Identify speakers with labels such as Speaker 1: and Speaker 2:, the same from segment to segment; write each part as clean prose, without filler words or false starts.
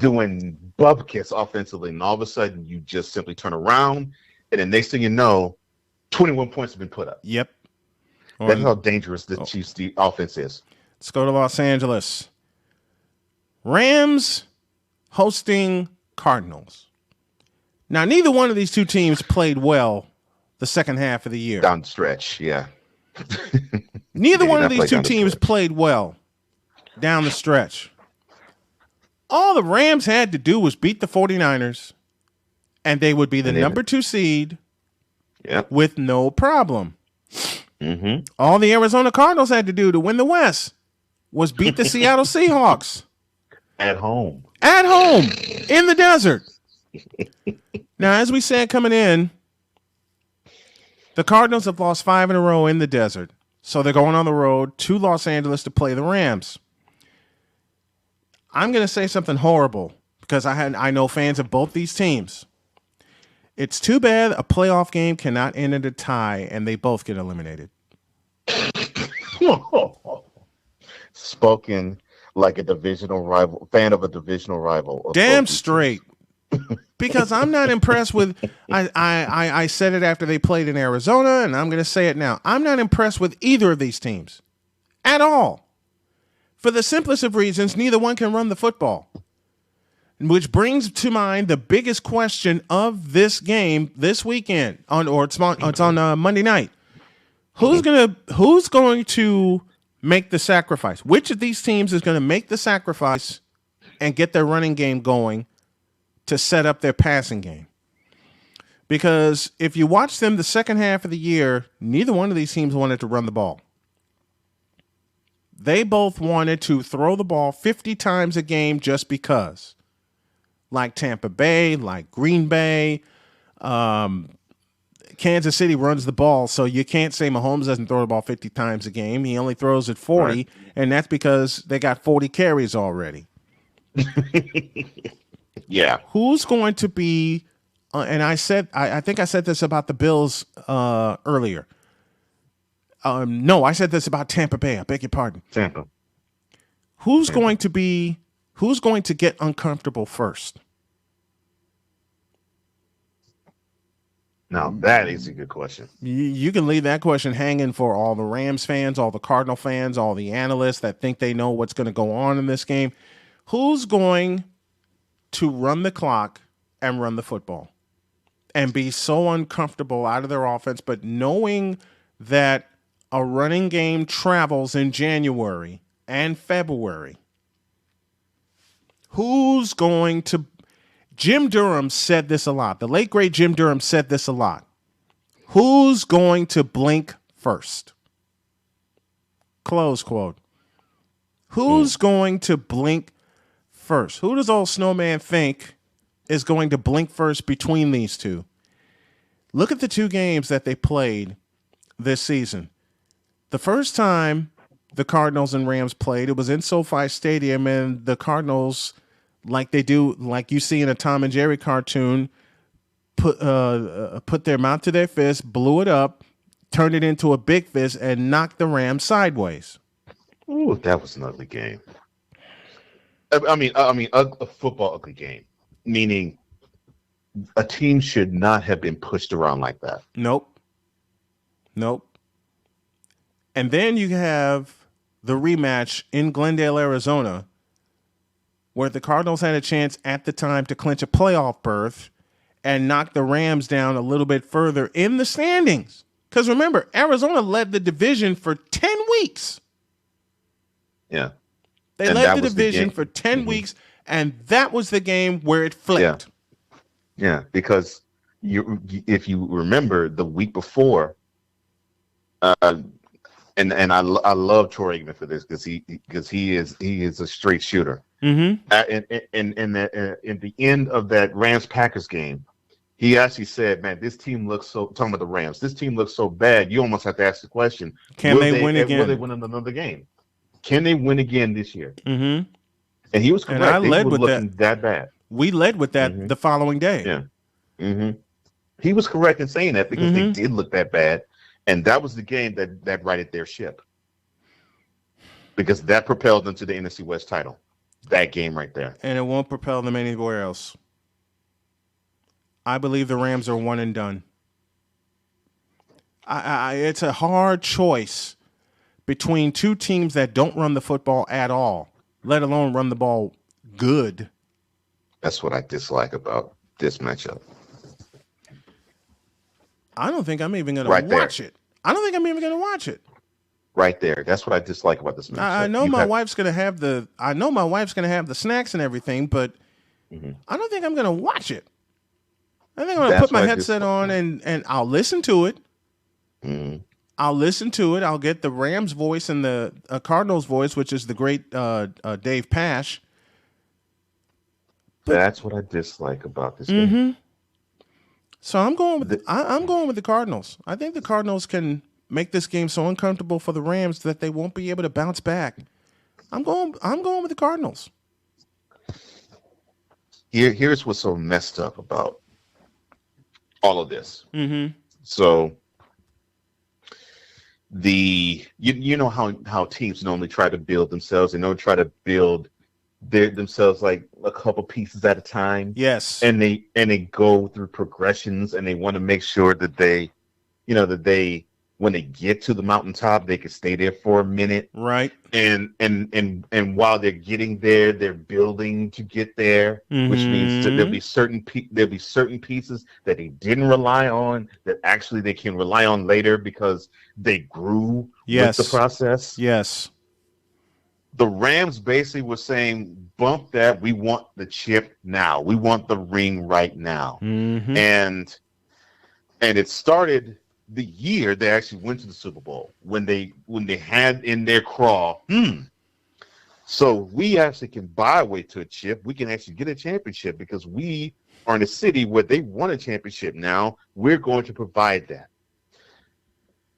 Speaker 1: doing bupkis offensively, and all of a sudden you just simply turn around, and the next thing you know, 21 points have been put up.
Speaker 2: Yep.
Speaker 1: That's how dangerous the Chiefs' offense is.
Speaker 2: Let's go to Los Angeles. Rams hosting Cardinals. Now, neither one of these two teams played well the second half of the year.
Speaker 1: Down the stretch, yeah.
Speaker 2: Neither one of these two teams played well down the stretch. All the Rams had to do was beat the 49ers, and they would be the number 2 seed with no problem.
Speaker 1: Mm-hmm.
Speaker 2: All the Arizona Cardinals had to do to win the West was beat the Seattle Seahawks.
Speaker 1: At home.
Speaker 2: At home, in the desert. Now, as we said coming in, the Cardinals have lost 5 in a row in the desert. So they're going on the road to Los Angeles to play the Rams. I'm going to say something horrible because I know fans of both these teams. It's too bad a playoff game cannot end in a tie and they both get eliminated.
Speaker 1: Spoken like a divisional rival, fan of a divisional rival.
Speaker 2: Damn straight. Because I'm not impressed with, I said it after they played in Arizona, and I'm going to say it now. I'm not impressed with either of these teams at all. For the simplest of reasons, neither one can run the football. Which brings to mind the biggest question of this game this weekend, it's on Monday night. Who's going to make the sacrifice? Which of these teams is going to make the sacrifice and get their running game going to set up their passing game? Because if you watch them the second half of the year, neither one of these teams wanted to run the ball. They both wanted to throw the ball 50 times a game just because. Like Tampa Bay, like Green Bay, Kansas City runs the ball, so you can't say Mahomes doesn't throw the ball 50 times a game. He only throws it 40, right. And that's because they got 40 carries already.
Speaker 1: Yeah.
Speaker 2: Who's going to be, and I think I said this about the Bills earlier. No, I said this about Tampa Bay. I beg your pardon.
Speaker 1: Tampa.
Speaker 2: Who's going to get uncomfortable first?
Speaker 1: Now, that is a good question.
Speaker 2: You can leave that question hanging for all the Rams fans, all the Cardinal fans, all the analysts that think they know what's going to go on in this game. Who's going to run the clock and run the football and be so uncomfortable out of their offense, but knowing that a running game travels in January and February? Who's going to... Jim Durham said this a lot. The late, great Jim Durham said this a lot. Who's going to blink first? Close quote. Who's going to blink first? Who does old Snowman think is going to blink first between these two? Look at the two games that they played this season. The first time the Cardinals and Rams played, it was in SoFi Stadium, and the Cardinals, like they do, like you see in a Tom and Jerry cartoon, put their mouth to their fist, blew it up, turned it into a big fist, and knocked the Rams sideways.
Speaker 1: Ooh, that was an ugly game. I mean, a football ugly game, meaning a team should not have been pushed around like that.
Speaker 2: Nope. And then you have the rematch in Glendale, Arizona, where the Cardinals had a chance at the time to clinch a playoff berth and knock the Rams down a little bit further in the standings. Because remember, Arizona led the division for 10 weeks.
Speaker 1: Yeah.
Speaker 2: They led the division for 10 weeks, and that was the game where it flipped.
Speaker 1: Yeah, because if you remember the week before, and I love Troy Aikman for this because he is a straight shooter. Mm-hmm. In the end of that Rams-Packers game, he actually said, "Man, this team looks so." Talking about the Rams, this team looks so bad. You almost have to ask the question:
Speaker 2: Can they win again?
Speaker 1: Will they win another game? Can they win again this year?
Speaker 2: Mm-hmm.
Speaker 1: And he was correct.
Speaker 2: And I led with
Speaker 1: that bad.
Speaker 2: We led with that the following day.
Speaker 1: Yeah. Mm-hmm. He was correct in saying that because they did look that bad. And that was the game that righted their ship, because that propelled them to the NFC West title. That game right there.
Speaker 2: And it won't propel them anywhere else. I believe the Rams are one and done. It's a hard choice between two teams that don't run the football at all, let alone run the ball good.
Speaker 1: That's what I dislike about this matchup.
Speaker 2: I don't think I'm even going to watch it. I don't think I'm even going to watch it.
Speaker 1: Right there. That's what I dislike about this matchup.
Speaker 2: I know my wife's going to have the snacks and everything, but I don't think I'm going to watch it. I think I'm going to put my headset on and I'll listen to it. I'll listen to it. I'll get the Rams voice and the Cardinals voice, which is the great Dave Pash.
Speaker 1: That's what I dislike about this game.
Speaker 2: So I'm going with I'm going with the Cardinals. I think the Cardinals can make this game so uncomfortable for the Rams that they won't be able to bounce back. I'm going with the Cardinals.
Speaker 1: Here's what's so messed up about all of this. So you know how teams normally try to build themselves. They don't try to build themselves like a couple pieces at a time.
Speaker 2: Yes.
Speaker 1: And they go through progressions, and they want to make sure that they when they get to the mountaintop, they can stay there for a minute.
Speaker 2: Right.
Speaker 1: And while they're getting there, they're building to get there, which means that there'll be certain pieces that they didn't rely on that actually they can rely on later because they grew with the process.
Speaker 2: Yes.
Speaker 1: The Rams basically were saying, bump that. We want the chip now. We want the ring right now. And it started the year they actually went to the Super Bowl when they had in their craw, so we actually can buy a way to a chip. We can actually get a championship because we are in a city where they want a championship now. We're going to provide that.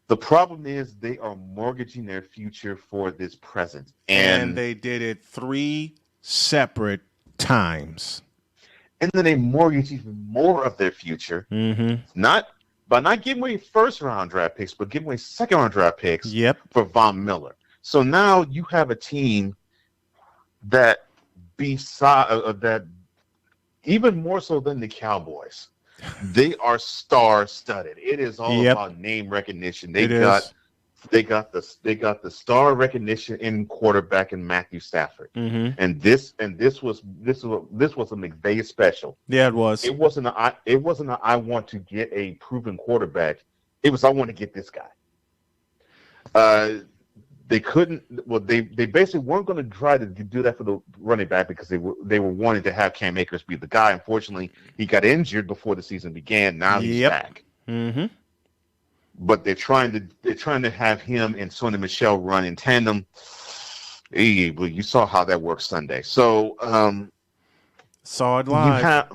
Speaker 1: The problem is they are mortgaging their future for this present.
Speaker 2: And they did it 3 separate times.
Speaker 1: And then they mortgage even more of their future. Not giving away first-round draft picks, but giving away second-round draft picks for Von Miller. So now you have a team that that even more so than the Cowboys, they are star-studded. It is all about name recognition. They got the star recognition in quarterback in Matthew Stafford. And this was a McVay special.
Speaker 2: Yeah, it was.
Speaker 1: It wasn't I want to get a proven quarterback. It was I want to get this guy. They couldn't. Well, they basically weren't going to try to do that for the running back because they were wanting to have Cam Akers be the guy. Unfortunately, he got injured before the season began. Now he's back. But they're trying to have him and Sonny Michel run in tandem. Hey, well, you saw how that worked Sunday. So
Speaker 2: saw it live.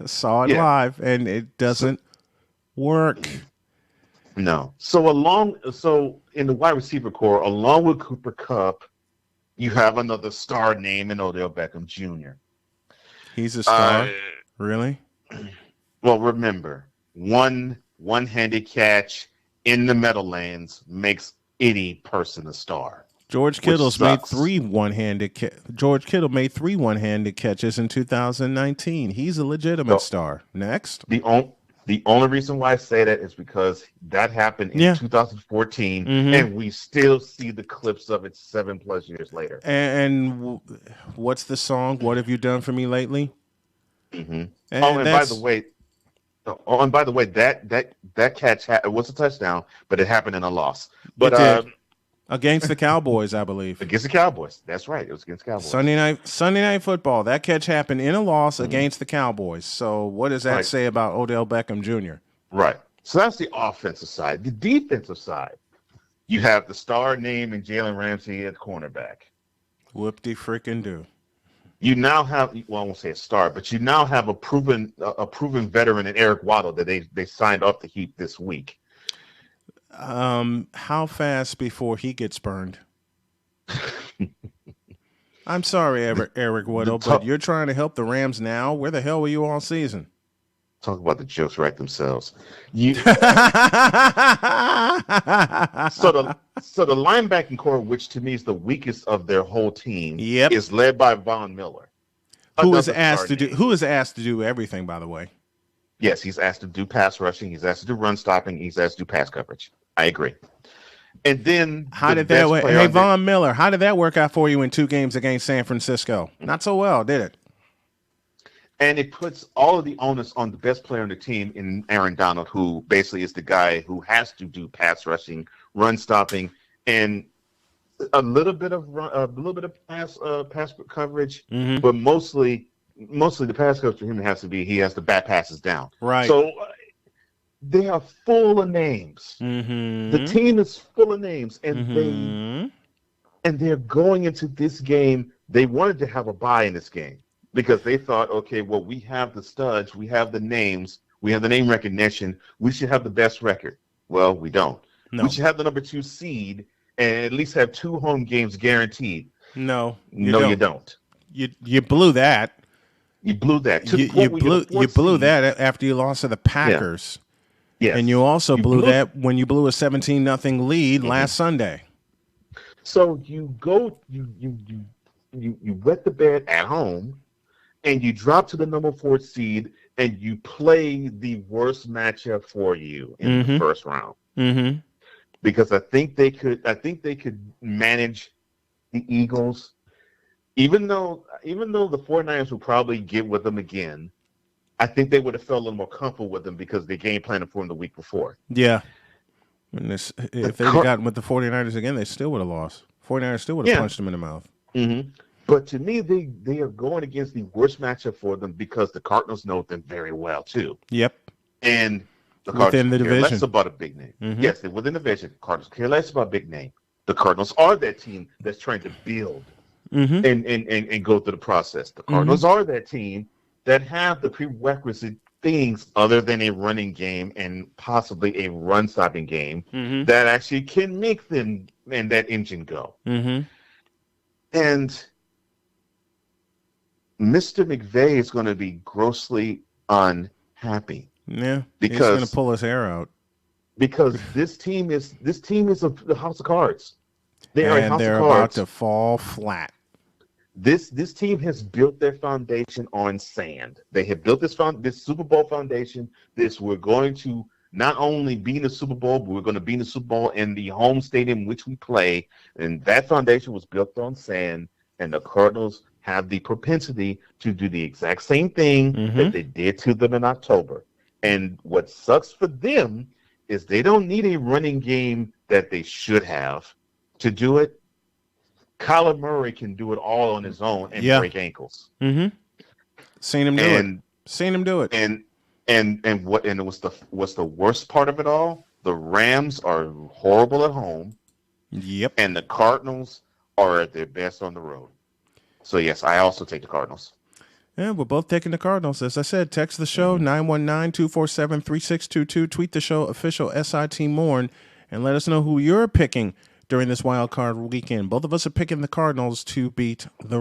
Speaker 2: Saw it live, and it doesn't work.
Speaker 1: No. So in the wide receiver core, along with Cooper Kupp, you have another star name in Odell Beckham Jr.
Speaker 2: He's a star? Really?
Speaker 1: Well, remember, one-handed catch in the Meadowlands makes any person a star.
Speaker 2: George Kittle's made 3 one-handed George Kittle made 3 one-handed catches in 2019. He's a legitimate star. Next.
Speaker 1: The only reason why I say that is because that happened in 2014, and we still see the clips of it 7+ years later.
Speaker 2: And what's the song? What have you done for me lately?
Speaker 1: And by the way, that catch it was a touchdown, but it happened in a loss. But
Speaker 2: against the Cowboys, I believe.
Speaker 1: Against the Cowboys, that's right. It was against the Cowboys.
Speaker 2: Sunday night football. That catch happened in a loss against the Cowboys. So what does that say about Odell Beckham Jr.?
Speaker 1: Right. So that's the offensive side. The defensive side, you have the star name in Jalen Ramsey at cornerback.
Speaker 2: Whoop-de-frickin'-do.
Speaker 1: You now have, well, I won't say a star, but you now have a proven veteran in Eric Waddle that they signed off the heap this week.
Speaker 2: How fast before he gets burned? I'm sorry, Eric Waddle, but you're trying to help the Rams now. Where the hell were you all season?
Speaker 1: Talk about the jokes right themselves. You so the linebacking core, which to me is the weakest of their whole team,
Speaker 2: Yep.
Speaker 1: is led by Von Miller.
Speaker 2: Who is asked to do everything, by the way.
Speaker 1: Yes, he's asked to do pass rushing, he's asked to do run stopping, he's asked to do pass coverage. I agree. And then
Speaker 2: Von Miller, how did that work out for you in 2 games against San Francisco? Not so well, did it?
Speaker 1: And it puts all of the onus on the best player on the team in Aaron Donald, who basically is the guy who has to do pass rushing, run stopping, and a little bit of pass coverage, but mostly the pass coverage for him he has to bat passes down.
Speaker 2: Right.
Speaker 1: So they are full of names. The team is full of names, and they're going into this game. They wanted to have a bye in this game, because they thought, okay, well, we have the studs, we have the names, we have the name recognition, we should have the best record. Well, we don't. No. We should have the number 2 seed and at least have 2 home games guaranteed.
Speaker 2: No,
Speaker 1: you don't.
Speaker 2: You blew that.
Speaker 1: You blew that.
Speaker 2: You blew that after you lost to the Packers.
Speaker 1: Yeah. Yes.
Speaker 2: And you also blew that when you blew a 17-0 lead last Sunday.
Speaker 1: So you go, you wet the bed at home, and you drop to the number 4 seed, and you play the worst matchup for you in the first round. Because I think they could manage the Eagles, even though the 49ers would probably get with them again. I think they would have felt a little more comfortable with them because they game planned for them the week before.
Speaker 2: Yeah. And if they'd gotten with the 49ers again, they still would have lost. 49ers still would have punched them in the mouth.
Speaker 1: But to me, they are going against the worst matchup for them because the Cardinals know them very well too.
Speaker 2: Yep.
Speaker 1: And the Cardinals
Speaker 2: within the division,
Speaker 1: less about a big name. Yes, they're within the division. Cardinals care less about a big name. The Cardinals are that team that's trying to build and go through the process. The Cardinals are that team that have the prerequisite things other than a running game and possibly a run stopping game that actually can make them and that engine go. And Mr. McVay is going to be grossly unhappy.
Speaker 2: Yeah, because he's going to pull his hair out.
Speaker 1: Because this team is the house of cards.
Speaker 2: They're about to fall flat.
Speaker 1: This team has built their foundation on sand. They have built this Super Bowl foundation. We're going to not only be in the Super Bowl, but we're going to be in the Super Bowl in the home stadium in which we play. And that foundation was built on sand. And the Cardinals have the propensity to do the exact same thing that they did to them in October. And what sucks for them is they don't need a running game that they should have to do it. Kyler Murray can do it all on his own and break ankles.
Speaker 2: Seen him do it.
Speaker 1: And what's the worst part of it all? The Rams are horrible at home.
Speaker 2: Yep.
Speaker 1: And the Cardinals are at their best on the road. So yes, I also take the Cardinals.
Speaker 2: Yeah, we're both taking the Cardinals. As I said, text the show 919-247-3622. Tweet the show official SIT Morn and let us know who you're picking during this wild card weekend. Both of us are picking the Cardinals to beat the